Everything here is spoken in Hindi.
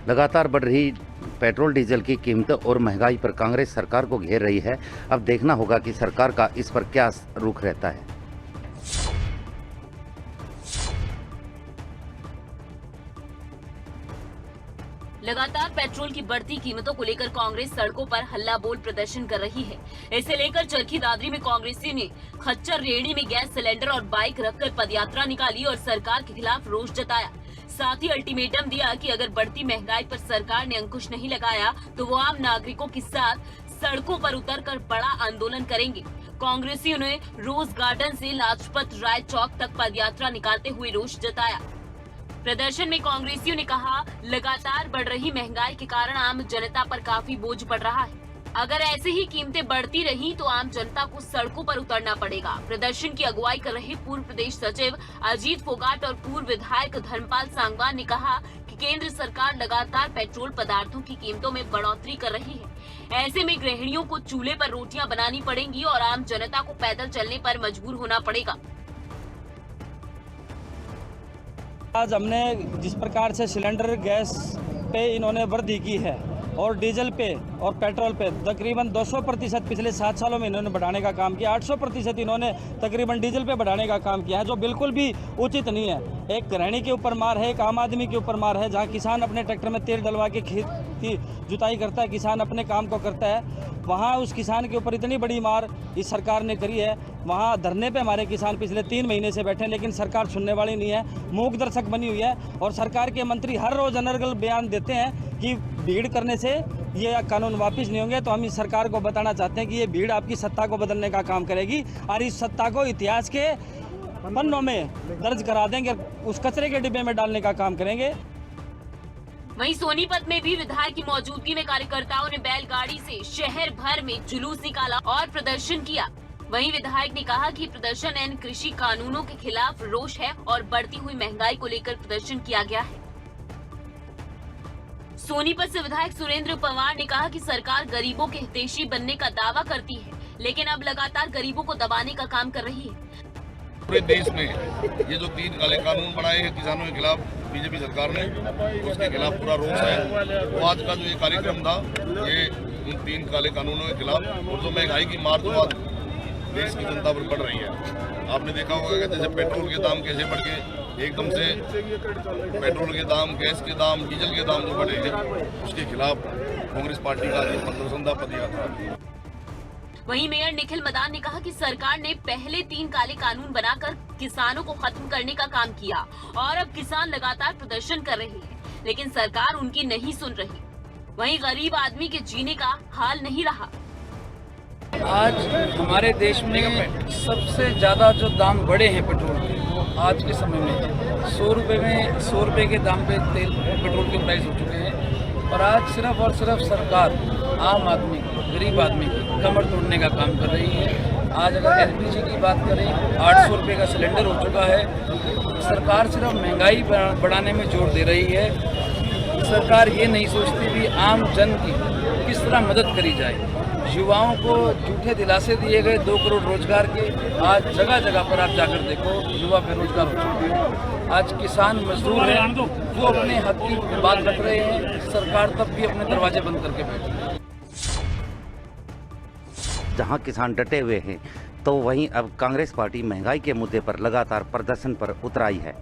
लगातार बढ़ रही पेट्रोल डीजल की कीमतों और महंगाई पर कांग्रेस सरकार को घेर रही है। अब देखना होगा कि सरकार का इस पर क्या रुख रहता है। लगातार पेट्रोल की बढ़ती कीमतों को लेकर कांग्रेस सड़कों पर हल्ला बोल प्रदर्शन कर रही है। इसे लेकर चरखी दादरी में कांग्रेसियों ने खच्चर रेहड़ी में गैस सिलेंडर और बाइक रखकर पदयात्रा निकाली और सरकार के खिलाफ रोष जताया। साथ ही अल्टीमेटम दिया कि अगर बढ़ती महंगाई पर सरकार ने अंकुश नहीं लगाया तो वो आम नागरिकों के साथ सड़कों पर उतरकर बड़ा आंदोलन करेंगे। कांग्रेसियों ने रोज गार्डन से लाजपत राय चौक तक पदयात्रा निकालते हुए रोष जताया। प्रदर्शन में कांग्रेसियों ने कहा, लगातार बढ़ रही महंगाई के कारण आम जनता पर काफी बोझ पड़ रहा है। अगर ऐसे ही कीमतें बढ़ती रही तो आम जनता को सड़कों पर उतरना पड़ेगा। प्रदर्शन की अगुवाई कर रहे पूर्व प्रदेश सचिव अजीत फोगाट और पूर्व विधायक धर्मपाल सांगवान ने कहा कि केंद्र सरकार लगातार पेट्रोल पदार्थों की कीमतों में बढ़ोतरी कर रही है। ऐसे में गृहिणियों को चूल्हे पर रोटियां बनानी पड़ेंगी और आम जनता को पैदल चलने पर मजबूर होना पड़ेगा। आज हमने जिस प्रकार से सिलेंडर गैस पे इन्होंने वृद्धि की है और डीजल पे और पेट्रोल पे तकरीबन 200% पिछले 7 सालों में इन्होंने बढ़ाने का काम किया। 800% इन्होंने तकरीबन डीजल पे बढ़ाने का काम किया है, जो बिल्कुल भी उचित नहीं है। एक गृहिणी के ऊपर मार है, एक आम आदमी के ऊपर मार है। जहाँ किसान अपने ट्रैक्टर में तेल डलवा के खेत की जुताई करता है, किसान अपने काम को करता है, वहाँ उस किसान के ऊपर इतनी बड़ी मार इस सरकार ने करी है। वहाँ धरने पे हमारे किसान पिछले 3 महीने से बैठे हैं, लेकिन सरकार सुनने वाली नहीं है, मूक दर्शक बनी हुई है। और सरकार के मंत्री हर रोज अनर्गल बयान देते हैं कि भीड़ करने से ये कानून वापस नहीं होंगे। तो हम इस सरकार को बताना चाहते हैं कि ये भीड़ आपकी सत्ता को बदलने का काम करेगी और इस सत्ता को इतिहास के पन्नों में दर्ज करा देंगे, उस कचरे के डिब्बे में डालने का काम करेंगे। वहीं सोनीपत में भी विधायक की मौजूदगी में कार्यकर्ताओं ने बैलगाड़ी से शहर भर में जुलूस निकाला और प्रदर्शन किया। वहीं विधायक ने कहा कि प्रदर्शन इन कृषि कानूनों के खिलाफ रोष है और बढ़ती हुई महंगाई को लेकर प्रदर्शन किया गया है। सोनीपत से विधायक सुरेंद्र पवार ने कहा कि सरकार गरीबों के हितैषी बनने का दावा करती है, लेकिन अब लगातार गरीबों को दबाने का काम कर रही है। पूरे देश में ये जो 3 काले कानून बनाए हैं किसानों के खिलाफ बीजेपी सरकार ने, उसके खिलाफ पूरा रोष है। तो आज का जो ये कार्यक्रम था, ये इन 3 काले कानूनों के खिलाफ और जो महंगाई की मार जो आज देश की जनता पर पड़ रही है। आपने देखा होगा कि जैसे पेट्रोल के दाम कैसे बढ़ के एकदम से पेट्रोल के दाम, गैस के दाम, डीजल के दाम जो बढ़े हैं, उसके खिलाफ कांग्रेस पार्टी का प्रदर्शन था पदयात्रा। वहीं मेयर निखिल मदान ने कहा कि सरकार ने पहले 3 काले कानून बनाकर किसानों को खत्म करने का काम किया और अब किसान लगातार प्रदर्शन कर रहे हैं, लेकिन सरकार उनकी नहीं सुन रही। वहीं गरीब आदमी के जीने का हाल नहीं रहा। आज हमारे देश में सबसे ज़्यादा जो दाम बढ़े हैं पेट्रोल के, वो आज के समय में 100 रुपये के दाम पे तेल पेट्रोल के प्राइस हो चुके हैं। और आज सिर्फ और सिर्फ सरकार आम आदमी, गरीब आदमी की कमर तोड़ने का काम कर रही है। आज अगर एलपीजी की बात करें, 800 रुपये का सिलेंडर हो चुका है। सरकार सिर्फ महंगाई बढ़ाने में जोर दे रही है। सरकार ये नहीं सोचती कि आम जन की किस तरह मदद करी जाए। युवाओं को झूठे दिलासे दिए गए 2 करोड़ रोजगार के, आज जगह जगह पर आप जाकर देखो युवा बेरोजगार हो चुके हैं। आज किसान मजदूर हैं, वो अपने हक की बात रख रहे हैं, सरकार तब भी अपने दरवाजे बंद करके बैठी है। जहां किसान डटे हुए हैं, तो वहीं अब कांग्रेस पार्टी महंगाई के मुद्दे पर लगातार प्रदर्शन पर उतर आई है।